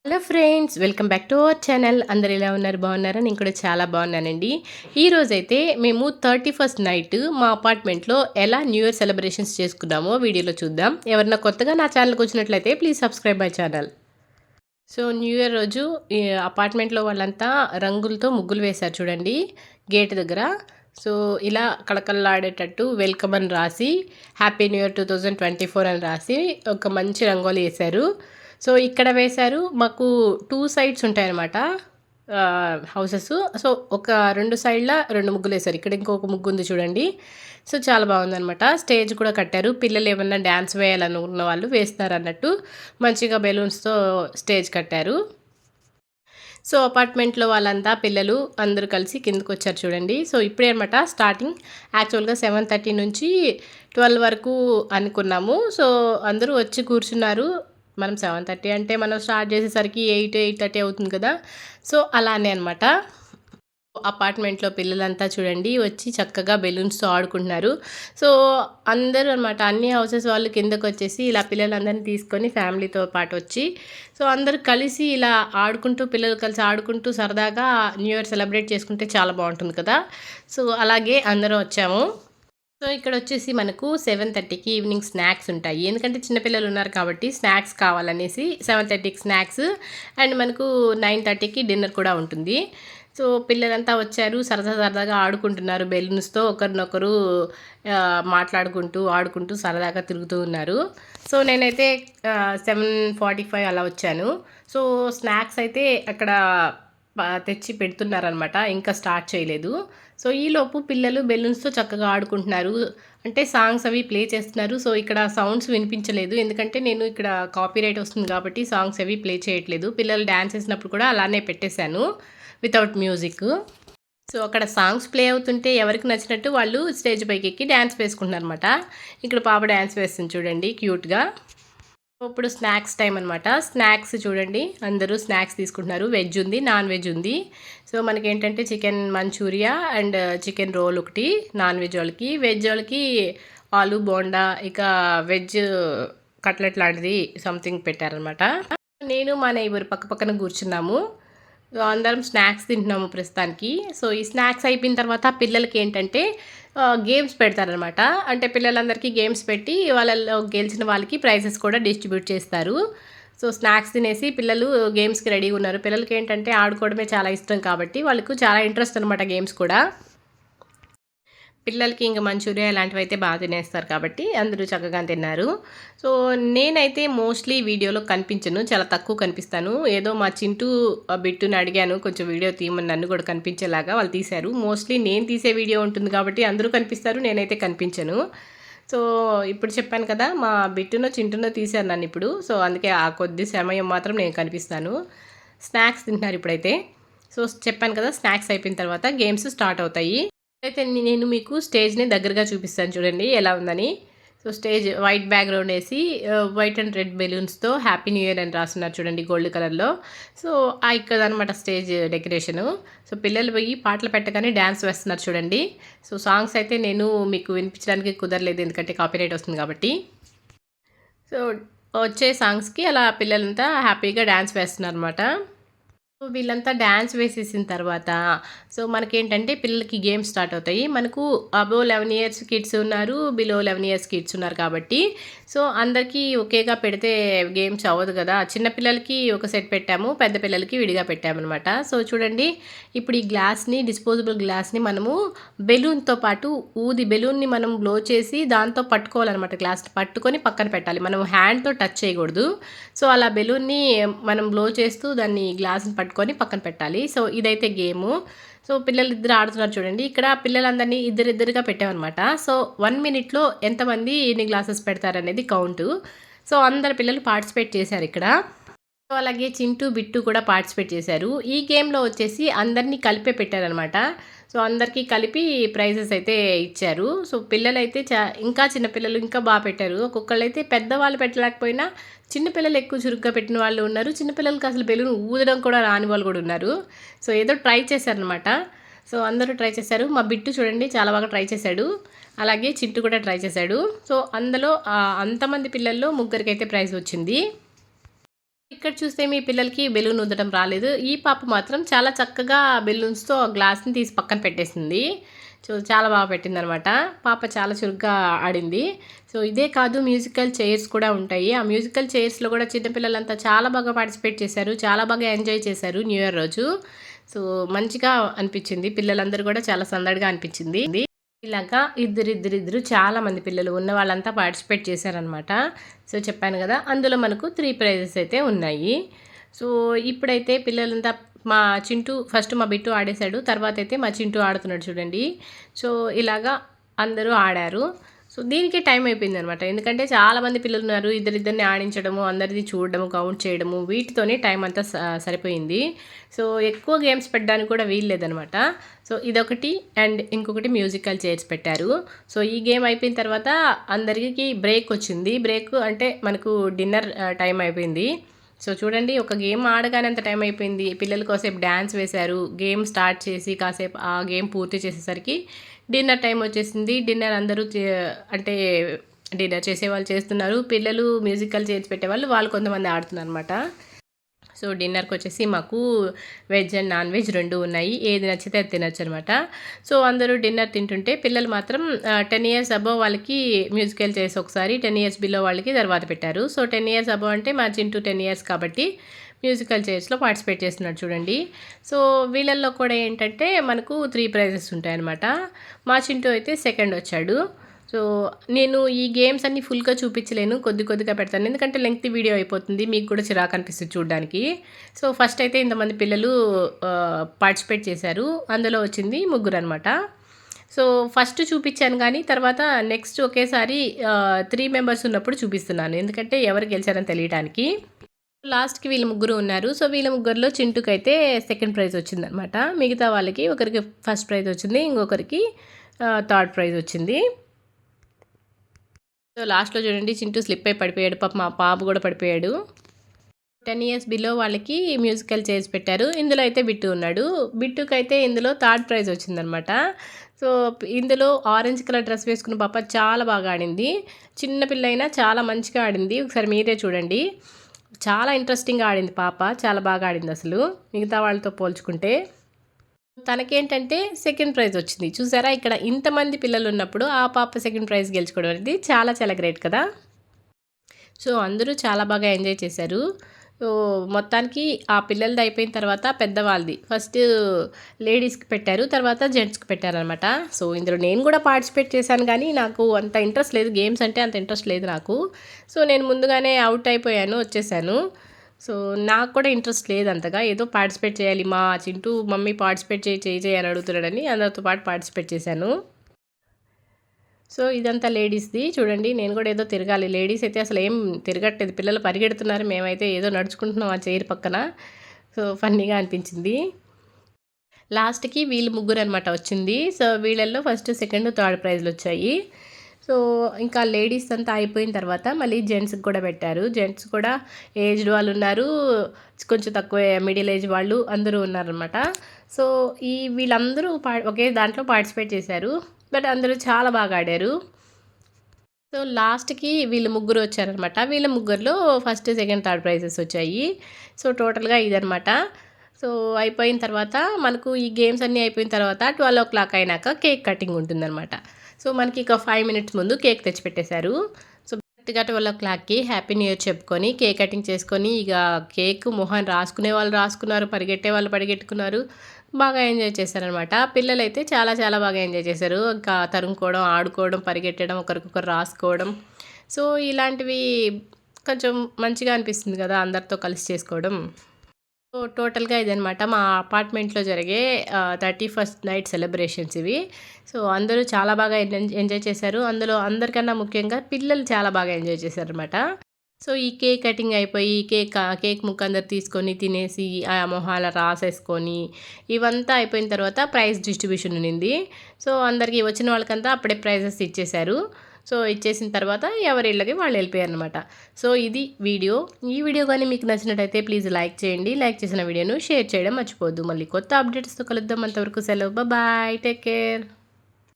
Hello friends, welcome back to our channel. అందరు ఎలా ఉన్నారు? బాగున్నారా? నేను కూడా చాలా బాగున్నానండి. ఈరోజైతే మేము 31st నైట్ మా అపార్ట్మెంట్లో ఎలా న్యూ ఇయర్ సెలబ్రేషన్స్ చేసుకున్నామో వీడియోలో చూద్దాం. ఎవరన్నా కొత్తగా నా ఛానల్కి వచ్చినట్లయితే please subscribe my channel. So new year రోజు ఈ అపార్ట్మెంట్లో వాళ్ళంతా రంగులతో ముగ్గులు వేశారు చూడండి గేట్ దగ్గర. సో ఇలా కళకళలాడేటట్టు వెల్కమ్ అని రాసి హ్యాపీ న్యూ ఇయర్ 2024 అని రాసి ఒక మంచి రంగోలి వేశారు. సో ఇక్కడ వేశారు. మాకు 2 సైడ్స్ ఉంటాయన్నమాట హౌసెస్. సో ఒక 2 సైడ్ల 2 ముగ్గులు వేశారు. ఇక్కడ ఇంకొక ముగ్గు ఉంది చూడండి. సో చాలా బాగుందనమాట. స్టేజ్ కూడా కట్టారు. పిల్లలు ఏమన్నా డ్యాన్స్ వేయాలనుకున్న వాళ్ళు వేస్తారు అన్నట్టు మంచిగా బెలూన్స్తో స్టేజ్ కట్టారు. సో అపార్ట్మెంట్లో వాళ్ళంతా పిల్లలు అందరూ కలిసి కిందకు వచ్చారు చూడండి. సో ఇప్పుడే అనమాట స్టార్టింగ్. యాక్చువల్గా 7:30 నుంచి 12 వరకు అనుకున్నాము. సో అందరూ వచ్చి కూర్చున్నారు. మనం 7:30 అంటే మనం స్టార్ట్ చేసేసరికి 8:30 అవుతుంది కదా. సో అలానే అనమాట. అపార్ట్మెంట్లో పిల్లలంతా చూడండి వచ్చి చక్కగా బెలూన్స్తో ఆడుకుంటున్నారు. సో అందరూ అనమాట అన్ని హౌసెస్ వాళ్ళు కిందకు వచ్చేసి ఇలా పిల్లలందరినీ తీసుకొని ఫ్యామిలీతో పాటు వచ్చి సో అందరూ కలిసి ఇలా ఆడుకుంటూ పిల్లలు కలిసి ఆడుకుంటూ సరదాగా న్యూ ఇయర్ సెలబ్రేట్ చేసుకుంటే చాలా బాగుంటుంది కదా. సో అలాగే అందరం వచ్చాము. సో ఇక్కడ వచ్చేసి మనకు 7:30కి ఈవినింగ్ స్నాక్స్ ఉంటాయి. ఎందుకంటే చిన్నపిల్లలు ఉన్నారు కాబట్టి స్నాక్స్ కావాలనేసి 7:30కి స్నాక్స్ అండ్ మనకు 9:30కి డిన్నర్ కూడా ఉంటుంది. సో పిల్లలంతా వచ్చారు, సరదాగా ఆడుకుంటున్నారు బెలూన్స్తో. ఒకరినొకరు మాట్లాడుకుంటూ ఆడుకుంటూ సరదాగా తిరుగుతూ ఉన్నారు. సో నేనైతే 7:45 అలా వచ్చాను. సో స్నాక్స్ అయితే అక్కడ తెచ్చి పెడుతున్నారనమాట, ఇంకా స్టార్ట్ చేయలేదు. సో ఈలోపు పిల్లలు బెలూన్స్తో చక్కగా ఆడుకుంటున్నారు. అంటే సాంగ్స్ అవి ప్లే చేస్తున్నారు. సో ఇక్కడ సౌండ్స్ వినిపించలేదు, ఎందుకంటే నేను ఇక్కడ కాపీరైట్ వస్తుంది కాబట్టి సాంగ్స్ అవి ప్లే చేయట్లేదు. పిల్లలు డ్యాన్స్ చేసినప్పుడు కూడా అలానే పెట్టేశాను వితౌట్ మ్యూజిక్. సో అక్కడ సాంగ్స్ ప్లే అవుతుంటే ఎవరికి నచ్చినట్టు వాళ్ళు స్టేజ్ పైకి ఎక్కి డ్యాన్స్ వేసుకుంటున్నారు అనమాట. ఇక్కడ పాప డ్యాన్స్ వేస్తుంది చూడండి క్యూట్గా. ఇప్పుడు స్నాక్స్ టైం అనమాట. స్నాక్స్ చూడండి అందరూ స్నాక్స్ తీసుకుంటున్నారు. వెజ్ ఉంది, నాన్ వెజ్ ఉంది. సో మనకి ఏంటంటే chicken manchuria and chicken roll ఒకటి నాన్ వెజ్ వాళ్ళకి. వెజ్ వాళ్ళకి ఆలు బోండా, ఇక వెజ్ కట్లెట్ లాంటిది సంథింగ్ పెట్టారనమాట. నేను మా నైబర్ పక్క పక్కన కూర్చున్నాము. అందరం స్నాక్స్ తింటున్నాము ప్రస్తుతానికి. సో ఈ స్నాక్స్ అయిపోయిన తర్వాత పిల్లలకి ఏంటంటే గేమ్స్ పెడతారనమాట. అంటే పిల్లలందరికీ గేమ్స్ పెట్టి వాళ్ళలో గెలిచిన వాళ్ళకి ప్రైజెస్ కూడా డిస్ట్రిబ్యూట్ చేస్తారు. సో స్నాక్స్ తినేసి పిల్లలు గేమ్స్కి రెడీగా ఉన్నారు. పిల్లలకి ఏంటంటే ఆడుకోవడమే చాలా ఇష్టం కాబట్టి వాళ్ళకు చాలా ఇంట్రెస్ట్ అనమాట గేమ్స్ కూడా. పిల్లలకి ఇంకా మంచూరియా ఇలాంటివి అయితే బాగా తినేస్తారు కాబట్టి అందరూ చక్కగా తిన్నారు. సో నేనైతే మోస్ట్లీ వీడియోలో కనిపించను, చాలా తక్కువ కనిపిస్తాను. ఏదో మా చింటూ బిట్టుని అడిగాను కొంచెం వీడియో తీయమని, నన్ను కూడా కనిపించేలాగా వాళ్ళు తీశారు. మోస్ట్లీ నేను తీసే వీడియో ఉంటుంది కాబట్టి అందరూ కనిపిస్తారు, నేనైతే కనిపించను. సో ఇప్పుడు చెప్పాను కదా మా బిట్టునో చింటూనో తీశారు నన్ను ఇప్పుడు. సో అందుకే ఆ కొద్ది సమయం మాత్రం నేను కనిపిస్తాను. స్నాక్స్ తింటున్నారు ఇప్పుడైతే. సో చెప్పాను కదా స్నాక్స్ అయిపోయిన తర్వాత గేమ్స్ స్టార్ట్ అవుతాయి. అయితే నేను మీకు స్టేజ్ని దగ్గరగా చూపిస్తాను చూడండి ఎలా ఉందని. సో స్టేజ్ వైట్ బ్యాక్గ్రౌండ్ వేసి వైట్ అండ్ రెడ్ బెలూన్స్తో హ్యాపీ న్యూ ఇయర్ అని రాస్తున్నారు చూడండి గోల్డ్ కలర్లో. సో ఇక్కడ అనమాట స్టేజ్ డెకరేషను. సో పిల్లలు పోయి పాటలు పెట్టగానే డ్యాన్స్ వేస్తున్నారు చూడండి. సో సాంగ్స్ అయితే నేను మీకు వినిపించడానికి కుదరలేదు, ఎందుకంటే కాపీరైట్ వస్తుంది కాబట్టి. సో వచ్చే సాంగ్స్కి అలా పిల్లలంతా హ్యాపీగా డ్యాన్స్ వేస్తున్నారు అనమాట. సో వీళ్ళంతా డ్యాన్స్ వేసేసిన తర్వాత సో మనకేంటంటే పిల్లలకి గేమ్స్ స్టార్ట్ అవుతాయి. మనకు అబోవ్ 11 ఇయర్స్ కిడ్స్ ఉన్నారు, బిలో 11 ఇయర్స్ కిడ్స్ ఉన్నారు కాబట్టి సో అందరికీ ఒకేగా పెడితే గేమ్స్ అవ్వదు కదా. చిన్నపిల్లలకి ఒక సెట్ పెట్టాము, పెద్ద పిల్లలకి విడిగా పెట్టామన్నమాట. సో చూడండి ఇప్పుడు ఈ గ్లాస్ని, డిస్పోజబుల్ గ్లాస్ని మనము బెలూన్తో పాటు బెలూన్ని మనం బ్లో చేసి దాంతో పట్టుకోవాలన్నమాట. గ్లాస్ని పట్టుకొని పక్కన పెట్టాలి, మనం హ్యాండ్తో టచ్ చేయకూడదు. సో అలా బెలూన్ని మనం బ్లో చేస్తూ దాన్ని గ్లాస్ని పట్టుకొని పక్కన పెట్టాలి. సో ఇదైతే గేము. సో పిల్లలు ఇద్దరు ఆడుతున్నారు చూడండి. ఇక్కడ పిల్లలందరినీ ఇద్దరిద్దరుగా పెట్టామన్నమాట. సో 1 మినిట్లో ఎంతమంది ఎన్ని గ్లాసెస్ పెడతారనేది కౌంటు. సో అందరు పిల్లలు పార్టిసిపేట్ చేశారు ఇక్కడ. సో అలాగే చింటూ బిట్టు కూడా పార్టిసిపేట్ చేశారు. ఈ గేమ్లో వచ్చేసి అందరినీ కలిపే పెట్టారనమాట. సో అందరికీ కలిపి ప్రైజెస్ అయితే ఇచ్చారు. సో పిల్లలైతే ఇంకా చిన్నపిల్లలు ఇంకా బాగా పెట్టారు. ఒక్కొక్కళ్ళు అయితే పెద్దవాళ్ళు పెట్టలేకపోయినా చిన్నపిల్లలు ఎక్కువ చురుగ్గా పెట్టిన వాళ్ళు ఉన్నారు. చిన్నపిల్లలకి అసలు బెలూన్ ఊదడం కూడా రాని వాళ్ళు కూడా ఉన్నారు. సో ఏదో ట్రై చేశారనమాట. సో అందరూ ట్రై చేశారు. మా బిట్టు చూడండి చాలా బాగా ట్రై చేశాడు, అలాగే చింటూ కూడా ట్రై చేశాడు. సో అందులో అంతమంది పిల్లల్లో ముగ్గురికైతే ప్రైజ్ వచ్చింది. ఇక్కడ చూస్తే మీ పిల్లలకి బెలూన్ ఊదడం రాలేదు. ఈ పాప మాత్రం చాలా చక్కగా బెలూన్స్‌తో గ్లాస్‌ని తీసి పక్కన పెట్టేసింది. సో, చాలా బాగా పెట్టిందనమాట. పాప చాలా చురుగ్గా ఆడింది. సో, ఇదే కాదు మ్యూజికల్ చైర్స్ కూడా ఉంటాయి. ఆ మ్యూజికల్ చైర్స్‌లో కూడా చిన్న పిల్లలంతా చాలా బాగా పార్టిసిపేట్ చేశారు. చాలా బాగా ఎంజాయ్ చేశారు న్యూ ఇయర్ రోజు. సో, మంచిగా అనిపించింది. పిల్లలందరూ కూడా చాలా సందడిగా అనిపించింది. ఇలాగా ఇద్దరిద్దరిద్దరు చాలామంది పిల్లలు ఉన్న వాళ్ళంతా పార్టిసిపేట్ చేశారనమాట. సో, చెప్పాను కదా! అందులో మనకు 3 ప్రైజెస్ అయితే ఉన్నాయి. సో, ఇప్పుడైతే పిల్లలంతా మా చింటూ ఫస్ట్ మా బిట్టు ఆడేశాడు. తర్వాతైతే మా చింటూ ఆడుతున్నాడు చూడండి. సో, ఇలాగా అందరూ ఆడారు. సో, దీనికే టైం అయిపోయిందనమాట. ఎందుకంటే చాలామంది పిల్లలున్నారు. ఇద్దరిద్దరిని ఆడించడము, అందరిది చూడడము, కౌంట్ చేయడము వీటితోనే టైం అంతా సరిపోయింది. సో, ఎక్కువ గేమ్స్ పెట్టడానికి కూడా వీల్లేదనమాట. సో, ఇదొకటి అండ్ ఇంకొకటి మ్యూజికల్ చైర్స్ పెట్టారు. సో, ఈ గేమ్ అయిపోయిన తర్వాత అందరికీ బ్రేక్ వచ్చింది. బ్రేక్ అంటే మనకు డిన్నర్ టైం అయిపోయింది. సో, చూడండి ఒక గేమ్ ఆడగానే అంత టైం అయిపోయింది. పిల్లలు కాసేపు డ్యాన్స్ వేశారు. గేమ్ స్టార్ట్ చేసి కాసేపు ఆ గేమ్ పూర్తి చేసేసరికి డిన్నర్ టైం వచ్చేసింది. డిన్నర్ అందరూ అంటే డిన్నర్ చేసేవాళ్ళు చేస్తున్నారు. పిల్లలు మ్యూజికల్ చైర్స్ పెట్టేవాళ్ళు వాళ్ళు కొంతమంది ఆడుతున్నారనమాట. సో, డిన్నర్కి వచ్చేసి మాకు వెజ్ అండ్ నాన్ వెజ్ 2 ఉన్నాయి. ఏది నచ్చితే అది తినొచ్చు అనమాట. సో, అందరూ డిన్నర్ తింటుంటే పిల్లలు మాత్రం 10 ఇయర్స్ అబోవ్ వాళ్ళకి మ్యూజికల్ చైర్స్ ఒకసారి, 10 ఇయర్స్ బిలో వాళ్ళకి తర్వాత పెట్టారు. సో, 10 ఇయర్స్ అబోవ్ అంటే మా చింటూ 10 ఇయర్స్ కాబట్టి మ్యూజికల్ చైర్స్లో పార్టిసిపేట్ చేస్తున్నాడు చూడండి. సో, వీళ్ళల్లో కూడా ఏంటంటే మనకు 3 ప్రైజెస్ ఉంటాయన్నమాట. మా చింటూ అయితే సెకండ్ వచ్చాడు. సో, నేను ఈ గేమ్స్ అన్నీ ఫుల్గా చూపించలేను. కొద్దిగా పెడతాను. ఎందుకంటే లెంగ్తీ వీడియో అయిపోతుంది. మీకు కూడా చిరాకు అనిపిస్తుంది చూడడానికి. సో, ఫస్ట్ అయితే ఇంతమంది పిల్లలు పార్టిసిపేట్ చేశారు. అందులో వచ్చింది ముగ్గురనమాట. సో, ఫస్ట్ చూపించాను కానీ తర్వాత నెక్స్ట్ ఒకేసారి 3 మెంబర్స్ ఉన్నప్పుడు చూపిస్తున్నాను. ఎందుకంటే ఎవరు గెలిచారని తెలియడానికి. లాస్ట్‌కి వీళ్ళు ముగ్గురు ఉన్నారు. సో, వీళ్ళ ముగ్గురిలో చింటూకైతే సెకండ్ ప్రైజ్ వచ్చిందనమాట. మిగతా వాళ్ళకి ఒకరికి ఫస్ట్ ప్రైజ్ వచ్చింది. ఇంకొకరికి థర్డ్ ప్రైజ్ వచ్చింది. సో, లాస్ట్‌లో చూడండి చింటూ స్లిప్ అయి పడిపోయాడు. పాపం మా బాబు కూడా పడిపోయాడు. 10 ఇయర్స్ బిలో వాళ్ళకి మ్యూజికల్ చైర్స్ పెట్టారు. ఇందులో అయితే బిట్టు ఉన్నాడు. బిట్టుకైతే ఇందులో థర్డ్ ప్రైజ్ వచ్చిందనమాట. సో, ఇందులో ఆరెంజ్ కలర్ డ్రెస్ వేసుకున్న పాప చాలా బాగా ఆడింది. చిన్న పిల్ల అయినా చాలా మంచిగా ఆడింది. ఒకసారి మీరే చూడండి. చాలా ఇంట్రెస్టింగ్‌గా ఆడింది పాప. చాలా బాగా ఆడింది అసలు మిగతా వాళ్ళతో పోల్చుకుంటే. తనకేంటంటే సెకండ్ ప్రైజ్ వచ్చింది. చూసారా ఇక్కడ ఇంతమంది పిల్లలు ఉన్నప్పుడు ఆ పాప సెకండ్ ప్రైజ్ గెలుచుకోవడం అనేది చాలా చాలా గ్రేట్ కదా! సో, అందరూ చాలా బాగా ఎంజాయ్ చేశారు. సో, మొత్తానికి ఆ పిల్లలది అయిపోయిన తర్వాత పెద్దవాళ్ళది ఫస్ట్ లేడీస్‌కి పెట్టారు. తర్వాత జెంట్స్‌కి పెట్టారనమాట. సో, ఇందులో నేను కూడా పార్టిసిపేట్ చేశాను కానీ నాకు అంత ఇంట్రెస్ట్ లేదు. గేమ్స్ అంటే అంత ఇంట్రెస్ట్ లేదు నాకు. సో, నేను ముందుగానే అవుట్ అయిపోయాను, వచ్చేసాను. సో, నాకు కూడా ఇంట్రెస్ట్ లేదు అంతగా. ఏదో పార్టిసిపేట్ చేయాలి. మా చింటూ మమ్మీ పార్టిసిపేట్ చేయి అని అడుగుతున్నాడని అందరితో పాటు పార్టిసిపేట్ చేశాను. సో, ఇదంతా లేడీస్‌ది చూడండి. నేను కూడా ఏదో తిరగాలి. లేడీస్ అయితే అసలు ఏం తిరగట్లేదు. పిల్లలు పరిగెడుతున్నారు. మేమైతే ఏదో నడుచుకుంటున్నాం ఆ చైర్ పక్కన. సో, ఫన్నీగా అనిపించింది. లాస్ట్‌కి వీళ్ళు ముగ్గురనమాట వచ్చింది. సో, వీళ్ళల్లో ఫస్ట్, సెకండ్, థర్డ్ ప్రైజ్‌లొచ్చాయి. సో, ఇంకా లేడీస్ అంతా అయిపోయిన తర్వాత మళ్ళీ జెంట్స్‌కి కూడా పెట్టారు. జెంట్స్ కూడా ఏజ్డ్ వాళ్ళు ఉన్నారు. కొంచెం తక్కువ మిడిల్ ఏజ్ వాళ్ళు అందరూ ఉన్నారనమాట. సో, వీళ్ళందరూ ఒకే దాంట్లో పార్టిసిపేట్ చేశారు. బట్ అందరూ చాలా బాగా ఆడారు. సో, లాస్ట్‌కి వీళ్ళు ముగ్గురు వచ్చారనమాట. వీళ్ళ ముగ్గురిలో ఫస్ట్, సెకండ్, థర్డ్ ప్రైజెస్ వచ్చాయి. సో, టోటల్‌గా ఇదనమాట. సో, అయిపోయిన తర్వాత మనకు ఈ గేమ్స్ అన్నీ అయిపోయిన తర్వాత 12:00 అయినాక కేక్ కటింగ్ ఉంటుందనమాట. సో, మనకి ఒక 5 మినిట్స్ ముందు కేక్ తెచ్చిపెట్టేశారు. సో, కరెక్ట్‌గా 12:00కి హ్యాపీ న్యూ ఇయర్ చెప్పుకొని కేక్ కటింగ్ చేసుకొని ఇక కేక్ మొహాన్ని రాసుకునే వాళ్ళు రాసుకున్నారు, పరిగెట్టే వాళ్ళు పరిగెట్టుకున్నారు. బాగా ఎంజాయ్ చేశారనమాట. పిల్లలైతే చాలా చాలా బాగా ఎంజాయ్ చేశారు. ఇంకా తరుముకోవడం, ఆడుకోవడం, పరిగెట్టడం, ఒకరికొకరు రాసుకోవడం. సో, ఇలాంటివి కొంచెం మంచిగా అనిపిస్తుంది కదా అందరితో కలిసి చేసుకోవడం. సో, టోటల్‌గా ఇదనమాట మా అపార్ట్మెంట్‌లో జరిగే 31st నైట్ సెలబ్రేషన్స్ ఇవి. సో, అందరూ చాలా బాగా ఎంజాయ్ చేశారు. అందులో అందరికన్నా ముఖ్యంగా పిల్లలు చాలా బాగా ఎంజాయ్ చేశారనమాట. సో, ఈ కేక్ కటింగ్ అయిపోయి కేక్ ముక్క అందరు తీసుకొని తినేసి ఆ మొహాల రాసేసుకొని ఇవంతా అయిపోయిన తర్వాత ప్రైజ్ డిస్ట్రిబ్యూషన్ ఉన్నింది. సో, అందరికీ వచ్చిన వాళ్ళకంతా అప్పుడే ప్రైజెస్ ఇచ్చేశారు. సో, ఇచ్చేసిన తర్వాత ఎవరి ఇళ్ళకి వాళ్ళు వెళ్ళిపోయారనమాట. సో, ఇది వీడియో. ఈ వీడియో కానీ మీకు నచ్చినట్టయితే ప్లీజ్ లైక్ చేయండి. లైక్ చేసిన వీడియోను షేర్ చేయడం మర్చిపోవద్దు. మళ్ళీ కొత్త అప్డేట్స్తో కలుద్దాం. అంతవరకు సెలవు. బాయ్. Take care.